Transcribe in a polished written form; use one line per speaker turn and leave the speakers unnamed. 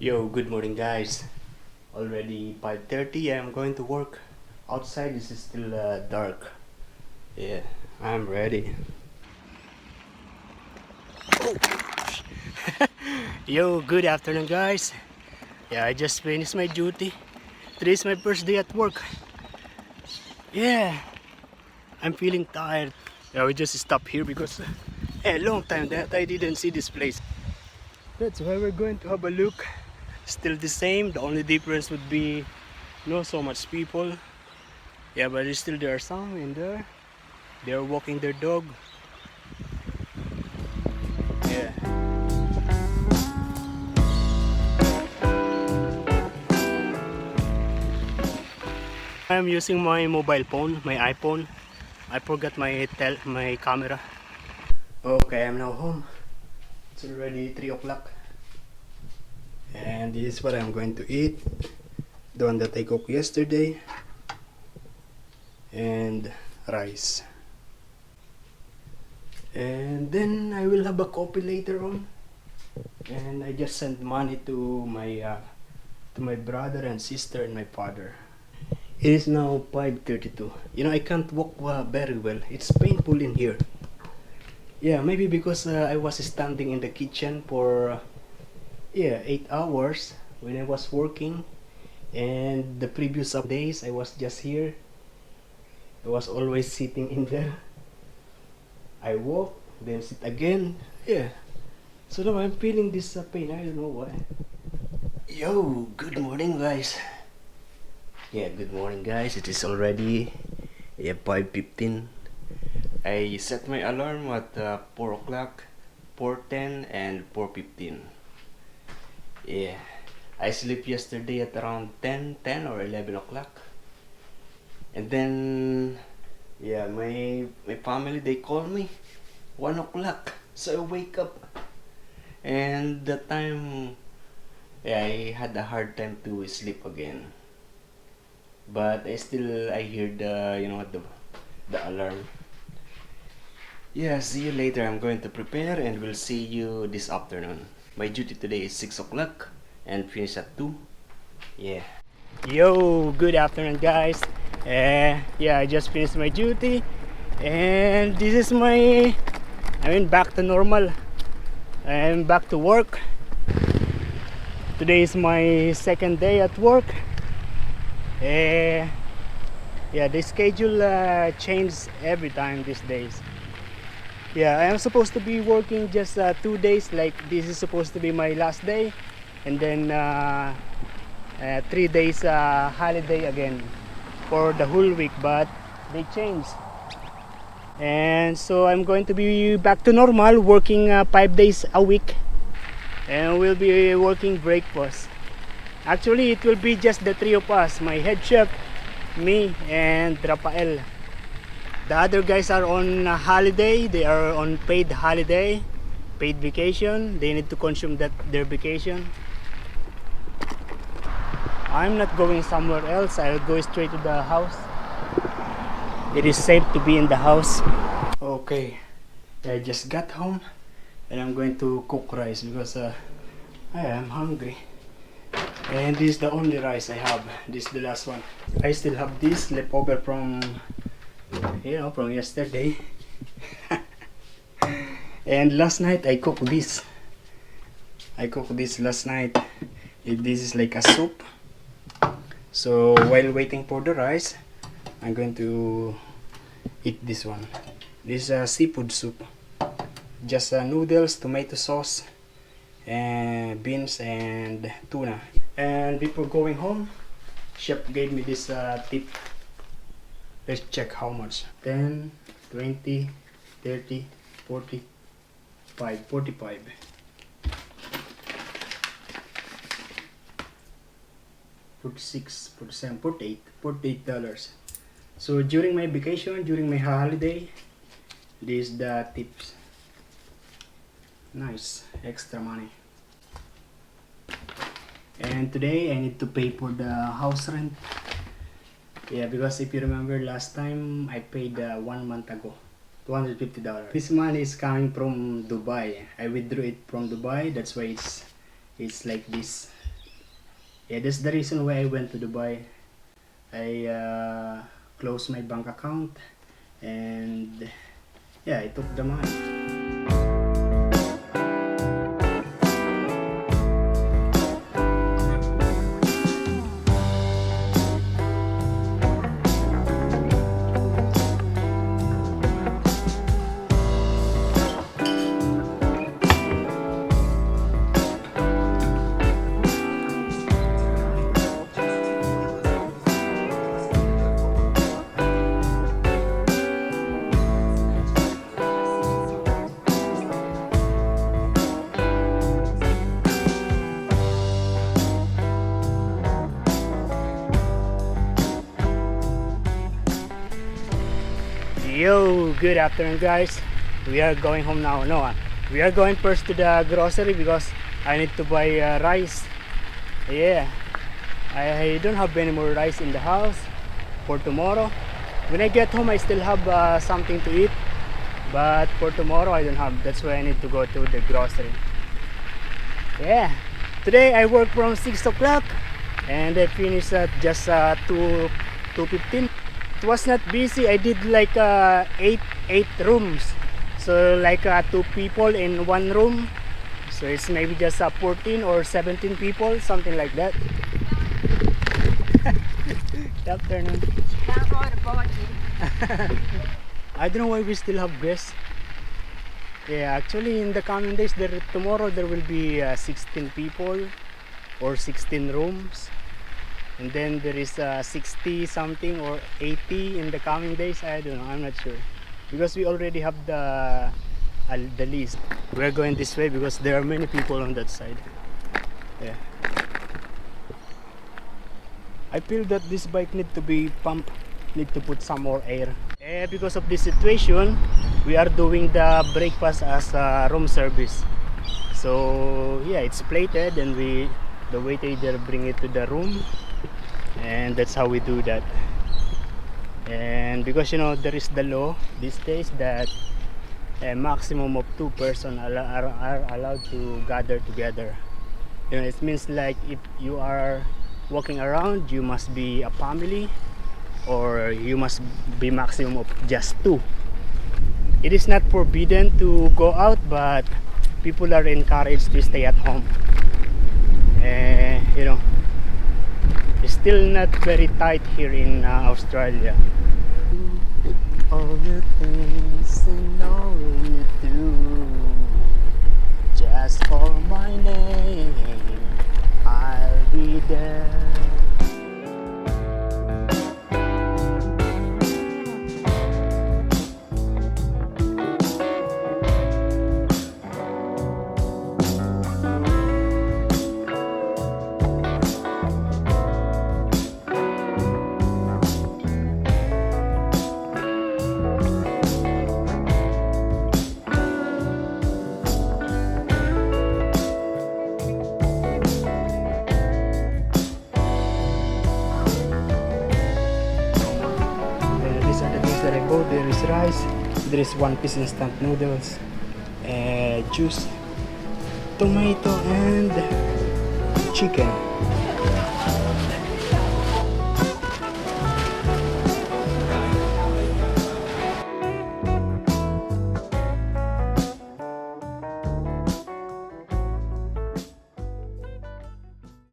Yo, good morning guys. Already 5:30. I'm going to work. Outside is still dark. Yeah, I'm ready. Yo, good afternoon guys. Yeah, I just finished my duty. Today's my first day at work. Yeah, I'm feeling tired. Yeah, we just stopped here because a long time that I didn't see this place. That's why we're going to have a look. Still the same. The only difference would be not so much people. Yeah, but still there are some in there. They are walking their dog. Yeah. I'm using my mobile phone, my iPhone. I forgot my camera. Okay, I'm now home. It's already 3 o'clock. And this is what I'm going to eat. The one that I cooked yesterday. And rice. And then I will have a coffee later on. And I just sent money to my brother and sister and my father. It is now 5:32. You know, I can't walk very well. It's painful in here. Yeah, maybe because I was standing in the kitchen for 8 hours when I was working, and the previous days I was just here. I was always sitting in there. I walk, then sit again. Yeah. So now I'm feeling this pain. I don't know why. Yo, good morning, guys. Yeah, good morning, guys. It is already 5:15. I set my alarm at 4 o'clock, 4:10, and 4:15. Yeah, I sleep yesterday at around 10 or 11 o'clock. And then, yeah, my family, they call me 1 o'clock. So I wake up. And that time, yeah, I had a hard time to sleep again. But I hear the alarm. Yeah, see you later. I'm going to prepare and we'll see you this afternoon. My duty today is 6 o'clock and finish at 2. Yeah. Yo, good afternoon, guys. Yeah, I just finished my duty and this is back to normal. I'm back to work. Today is my second day at work. Yeah, the schedule changes every time these days. Yeah, I am supposed to be working just 2 days. Like this is supposed to be my last day, and then 3 days holiday again for the whole week. But they changed, and so I'm going to be back to normal, working 5 days a week, and we'll be working breakfast. Actually, it will be just the three of us: my head chef, me, and Rafael. The other guys are on holiday. They are on paid holiday, paid vacation. They need to consume their vacation. I'm not going somewhere else. I'll go straight to the house. It is safe to be in the house. Okay, I just got home and I'm going to cook rice because I am hungry. And this is the only rice I have. This is the last one. I still have this leftover from from yesterday. And last night I cooked this. I cooked this last night. This is like a soup. So while waiting for the rice, I'm going to eat this one. This is a seafood soup. Just noodles, tomato sauce, and beans and tuna. And before going home, chef gave me this tip. Let's check how much. 10, 20, 30, 40, 45. 46, 47, 48 dollars. So during my vacation, during my holiday, this is the tips. Nice, extra money. And today I need to pay for the house rent. Yeah, because if you remember last time I paid 1 month ago, $250. This money is coming from Dubai. I withdrew it from Dubai. That's why it's like this. Yeah, that's the reason why I went to Dubai. I closed my bank account and yeah, I took the money. Yo, good afternoon guys. We are going home now. No, we are going first to the grocery because I need to buy rice. Yeah, I don't have any more rice in the house for tomorrow. When I get home, I still have something to eat, but for tomorrow I don't have. That's why I need to go to the grocery. Yeah, today I work from 6 o'clock and I finish at just 2:15. It was not busy. I did like eight rooms, so like two people in one room, so it's maybe just 14 or 17 people, something like that. Good afternoon. I don't know why we still have guests. Yeah, actually in the coming days, tomorrow there will be 16 people or 16 rooms, and then there is 60 something or 80 in the coming days. I don't know, I'm not sure, because we already have the list. We're going this way because there are many people on that side. Yeah, I feel that this bike need to be pumped, need to put some more air. Because of this situation, we are doing the breakfast as a room service. So yeah, it's plated and the waiter either bring it to the room, and that's how we do that. And because there is the law these days that a maximum of 2 persons are allowed to gather together. It means like if you are walking around, you must be a family, or you must be maximum of just 2. It is not forbidden to go out, but people are encouraged to stay at home. It's still not very tight here in Australia. All the things and all you do, just call my name, I'll be there. These are the things that I bought. There is rice, there is 1 piece instant noodles, juice, tomato, and chicken.